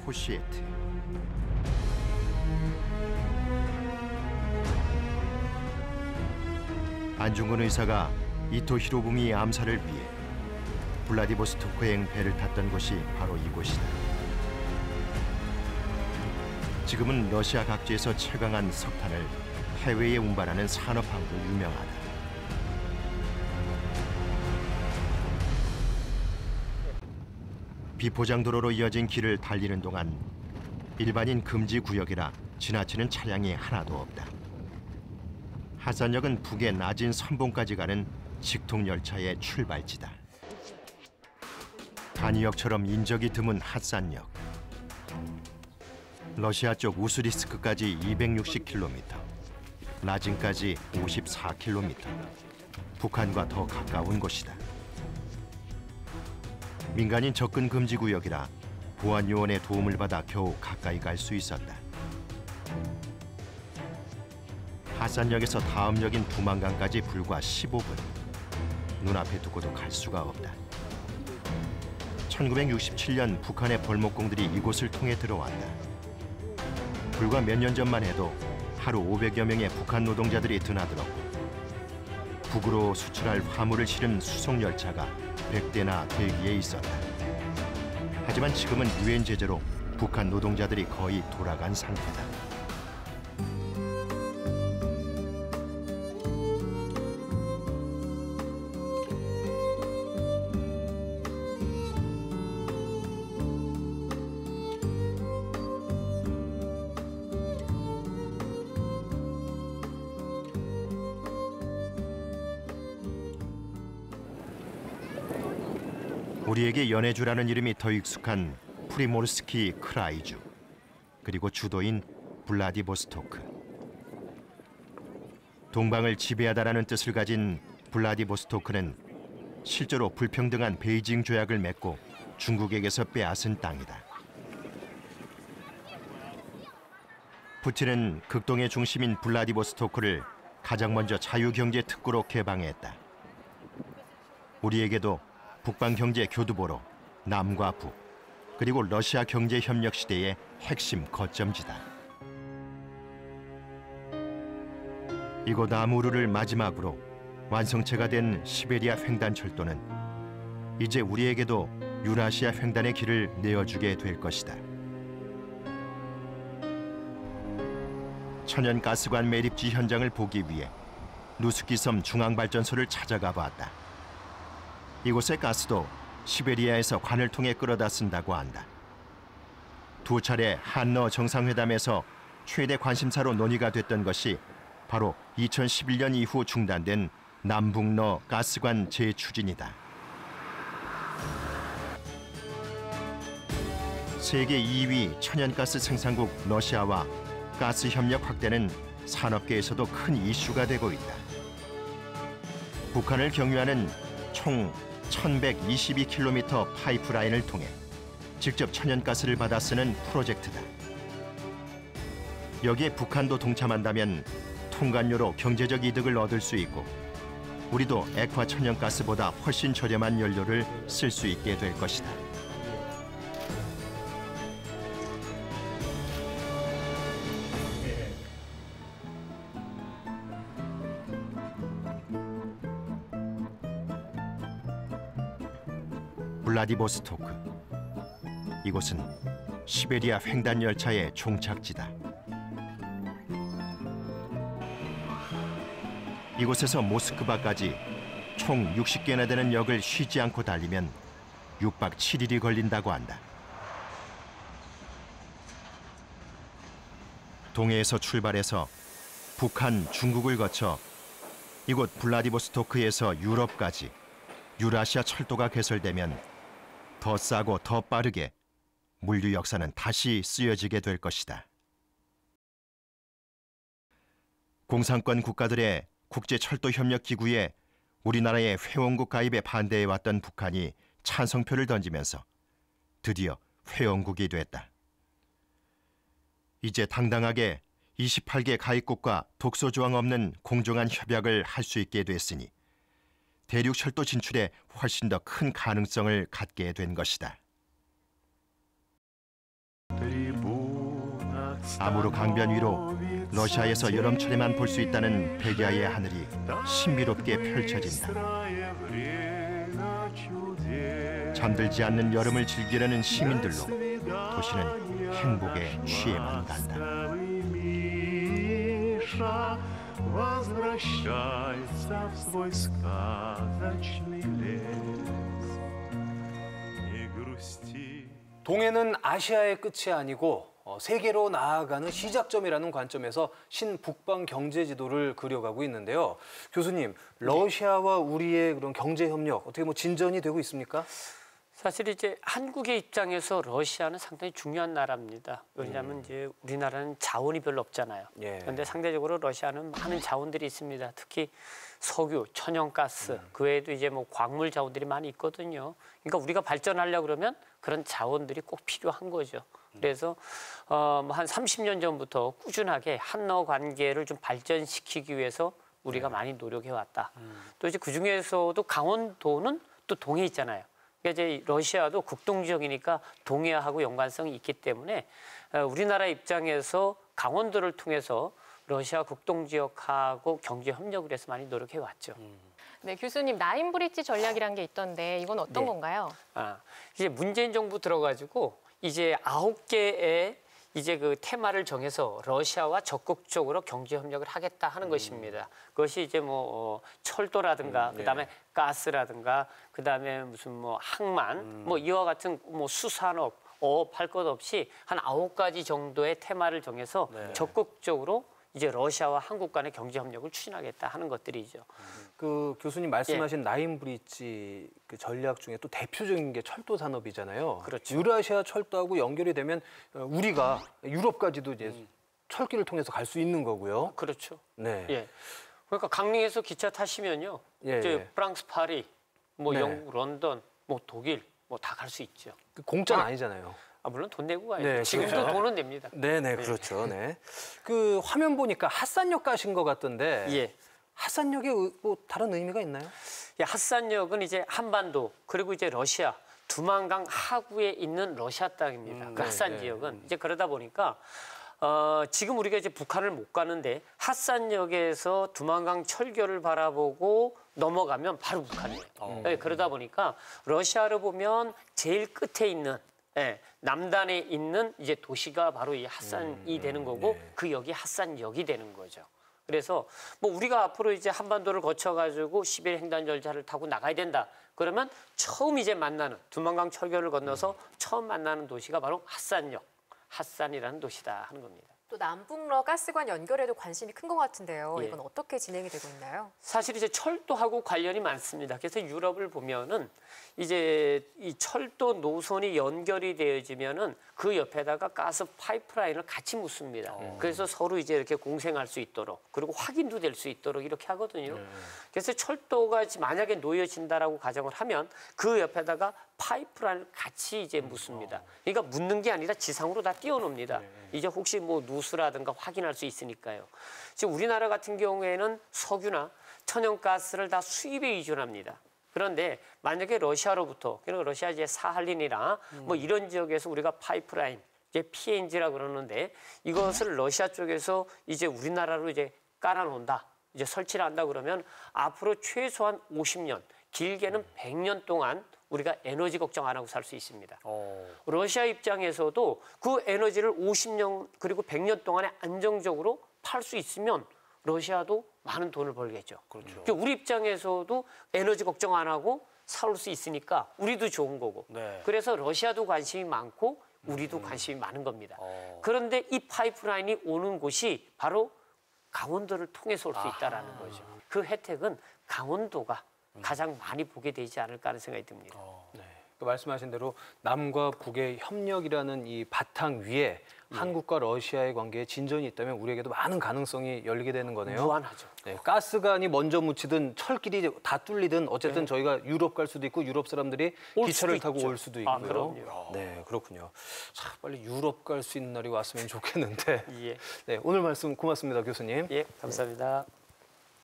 포시에트. 안중근 의사가 이토 히로부미 암살을 위해 블라디보스토크행 배를 탔던 곳이 바로 이곳이다. 지금은 러시아 각지에서 채광한 석탄을 해외에 운반하는 산업항로 유명하다. 비포장도로로 이어진 길을 달리는 동안 일반인 금지 구역이라 지나치는 차량이 하나도 없다. 하산역은 북의 낮은 선봉까지 가는 직통열차의 출발지다. 단위역처럼 인적이 드문 핫산역. 러시아 쪽 우스리스크까지 260km, 라진까지 54km. 북한과 더 가까운 곳이다. 민간인 접근 금지 구역이라 보안 요원의 도움을 받아 겨우 가까이 갈 수 있었다. 하산역에서 다음 역인 두만강까지 불과 15분. 눈앞에 두고도 갈 수가 없다. 1967년 북한의 벌목공들이 이곳을 통해 들어왔다. 불과 몇 년 전만 해도 하루 500여 명의 북한 노동자들이 드나들었고 북으로 수출할 화물을 실은 수송열차가 100대나 대기에 있었다. 하지만 지금은 유엔 제재로 북한 노동자들이 거의 돌아간 상태다. 우리에게 연해주라는 이름이 더 익숙한 프리모르스키 크라이주, 그리고 주도인 블라디보스토크. 동방을 지배하다라는 뜻을 가진 블라디보스토크는 실제로 불평등한 베이징 조약을 맺고 중국에게서 빼앗은 땅이다. 푸틴은 극동의 중심인 블라디보스토크를 가장 먼저 자유경제 특구로 개방했다. 우리에게도 북방 경제 교두보로 남과 북, 그리고 러시아 경제 협력 시대의 핵심 거점지다. 이곳 아무르를 마지막으로 완성체가 된 시베리아 횡단철도는 이제 우리에게도 유라시아 횡단의 길을 내어주게 될 것이다. 천연가스관 매립지 현장을 보기 위해 누스키섬 중앙발전소를 찾아가 봤다. 이곳의 가스도 시베리아에서 관을 통해 끌어다 쓴다고 한다. 두 차례 한러 정상회담에서 최대 관심사로 논의가 됐던 것이 바로 2011년 이후 중단된 남북러 가스관 재추진이다. 세계 2위 천연가스 생산국 러시아와 가스 협력 확대는 산업계에서도 큰 이슈가 되고 있다. 북한을 경유하는 총 1122km 파이프라인을 통해 직접 천연가스를 받아 쓰는 프로젝트다. 여기에 북한도 동참한다면 통관료로 경제적 이득을 얻을 수 있고 우리도 액화 천연가스보다 훨씬 저렴한 연료를 쓸 수 있게 될 것이다. 블라디보스토크. 이곳은 시베리아 횡단 열차의 종착지다. 이곳에서 모스크바까지 총 60개나 되는 역을 쉬지 않고 달리면 6박 7일이 걸린다고 한다. 동해에서 출발해서 북한, 중국을 거쳐 이곳 블라디보스토크에서 유럽까지 유라시아 철도가 개설되면 더 싸고 더 빠르게 물류 역사는 다시 쓰여지게 될 것이다. 공산권 국가들의 국제철도협력기구에 우리나라의 회원국 가입에 반대해왔던 북한이 찬성표를 던지면서 드디어 회원국이 됐다. 이제 당당하게 28개 가입국과 독소조항 없는 공정한 협약을 할 수 있게 됐으니 대륙 철도 진출에 훨씬 더 큰 가능성을 갖게 된 것이다. 아무르 강변 위로 러시아에서 여름철에만 볼 수 있다는 백야의 하늘이 신비롭게 펼쳐진다. 잠들지 않는 여름을 즐기려는 시민들로 도시는 행복에 취해만 간다. 동해는 아시아의 끝이 아니고 세계로 나아가는 시작점이라는 관점에서 신북방 경제 지도를 그려가고 있는데요. 교수님, 러시아와 우리의 그런 경제 협력 어떻게 뭐 진전이 되고 있습니까? 사실 이제 한국의 입장에서 러시아는 상당히 중요한 나라입니다. 왜냐하면 이제 우리나라는 자원이 별로 없잖아요. 그런데 상대적으로 러시아는 많은 자원들이 있습니다. 특히 석유, 천연가스, 그 외에도 이제 뭐 광물 자원들이 많이 있거든요. 그러니까 우리가 발전하려고 그러면 그런 자원들이 꼭 필요한 거죠. 그래서 한 30년 전부터 꾸준하게 한러 관계를 좀 발전시키기 위해서 우리가 많이 노력해 왔다. 또 이제 그 중에서도 강원도는 또 동해 있잖아요. 그러니까 이제 러시아도 극동 지역이니까 동해하고 연관성이 있기 때문에 우리나라 입장에서 강원도를 통해서 러시아 극동 지역하고 경제 협력을 해서 많이 노력해 왔죠. 네, 교수님, 라인브리지 전략이란 게 있던데 이건 어떤 건가요? 이제 문재인 정부 들어가지고 이제 9개의 이제 그 테마를 정해서 러시아와 적극적으로 경제 협력을 하겠다 하는 것입니다. 그것이 이제 뭐 철도라든가 그다음에 가스라든가 그다음에 무슨 뭐 항만 뭐 이와 같은 뭐 수산업 어업 할 것 없이 한 9가지 정도의 테마를 정해서 적극적으로 이제 러시아와 한국 간의 경제 협력을 추진하겠다 하는 것들이죠. 그 교수님 말씀하신 라인브리지 그 전략 중에 또 대표적인 게 철도 산업이잖아요. 그렇죠. 유라시아 철도하고 연결이 되면 우리가 유럽까지도 이제 철길을 통해서 갈 수 있는 거고요. 그렇죠. 네. 예. 그러니까 강릉에서 기차 타시면요. 이제 프랑스, 파리, 뭐 영국, 런던, 뭐 독일 뭐 다 갈 수 있죠. 공짜는 아니잖아요. 물론 돈 내고 가야죠. 네, 지금도 그렇죠. 돈은 냅니다. 네네, 그렇죠. 네. 그 화면 보니까 핫산역 가신 것 같던데 핫산역에 뭐 다른 의미가 있나요? 핫산역은 이제 한반도 그리고 이제 러시아 두만강 하구에 있는 러시아 땅입니다. 그 핫산 지역은 이제 그러다 보니까 지금 우리가 이제 북한을 못 가는데 핫산역에서 두만강 철교를 바라보고 넘어가면 바로 북한이에요. 네, 그러다 보니까 러시아로 보면 제일 끝에 있는 남단에 있는 이제 도시가 바로 이 핫산이 되는 거고 그 역이 핫산역이 되는 거죠. 그래서 뭐 우리가 앞으로 이제 한반도를 거쳐가지고 시베리아 횡단 열차를 타고 나가야 된다. 그러면 처음 이제 만나는 두만강 철교를 건너서 처음 만나는 도시가 바로 핫산역, 핫산이라는 도시다 하는 겁니다. 또 남북러 가스관 연결에도 관심이 큰 것 같은데요. 이건 어떻게 진행이 되고 있나요? 사실 이제 철도하고 관련이 많습니다. 그래서 유럽을 보면은 이제 이 철도 노선이 연결이 되어지면은 그 옆에다가 가스 파이프라인을 같이 묻습니다. 그래서 서로 이제 이렇게 공생할 수 있도록 그리고 확인도 될 수 있도록 이렇게 하거든요. 그래서 철도가 만약에 놓여진다라고 가정을 하면 그 옆에다가 파이프라인을 같이 이제 묻습니다. 그러니까 묻는 게 아니라 지상으로 다 띄워놓습니다. 이제 혹시 뭐 누수라든가 확인할 수 있으니까요. 지금 우리나라 같은 경우에는 석유나 천연가스를 다 수입에 의존합니다. 그런데 만약에 러시아로부터, 그러니까 러시아 이제 사할린이나 뭐 이런 지역에서 우리가 파이프라인, 이제 PNG라고 그러는데 이것을 러시아 쪽에서 이제 우리나라로 이제 깔아놓는다, 이제 설치를 한다 그러면 앞으로 최소한 50년, 길게는 100년 동안 우리가 에너지 걱정 안 하고 살 수 있습니다. 러시아 입장에서도 그 에너지를 50년 그리고 100년 동안에 안정적으로 팔 수 있으면 러시아도 많은 돈을 벌겠죠. 그렇죠. 그러니까 우리 입장에서도 에너지 걱정 안 하고 살 수 있으니까 우리도 좋은 거고. 그래서 러시아도 관심이 많고 우리도 관심이 많은 겁니다. 그런데 이 파이프라인이 오는 곳이 바로 강원도를 통해서 올 수 있다는 거죠. 그 혜택은 강원도가 가장 많이 보게 되지 않을까 하는 생각이 듭니다. 그 말씀하신 대로 남과 북의 협력이라는 이 바탕 위에 한국과 러시아의 관계에 진전이 있다면 우리에게도 많은 가능성이 열리게 되는 거네요. 무한하죠. 네, 가스관이 먼저 묻히든 철길이 다 뚫리든 어쨌든 저희가 유럽 갈 수도 있고 유럽 사람들이 기차를 타고 올 수도 있고요. 그럼요. 네, 그렇군요. 참 빨리 유럽 갈 수 있는 날이 왔으면 좋겠는데. 예. 네, 오늘 말씀 고맙습니다, 교수님. 예, 감사합니다.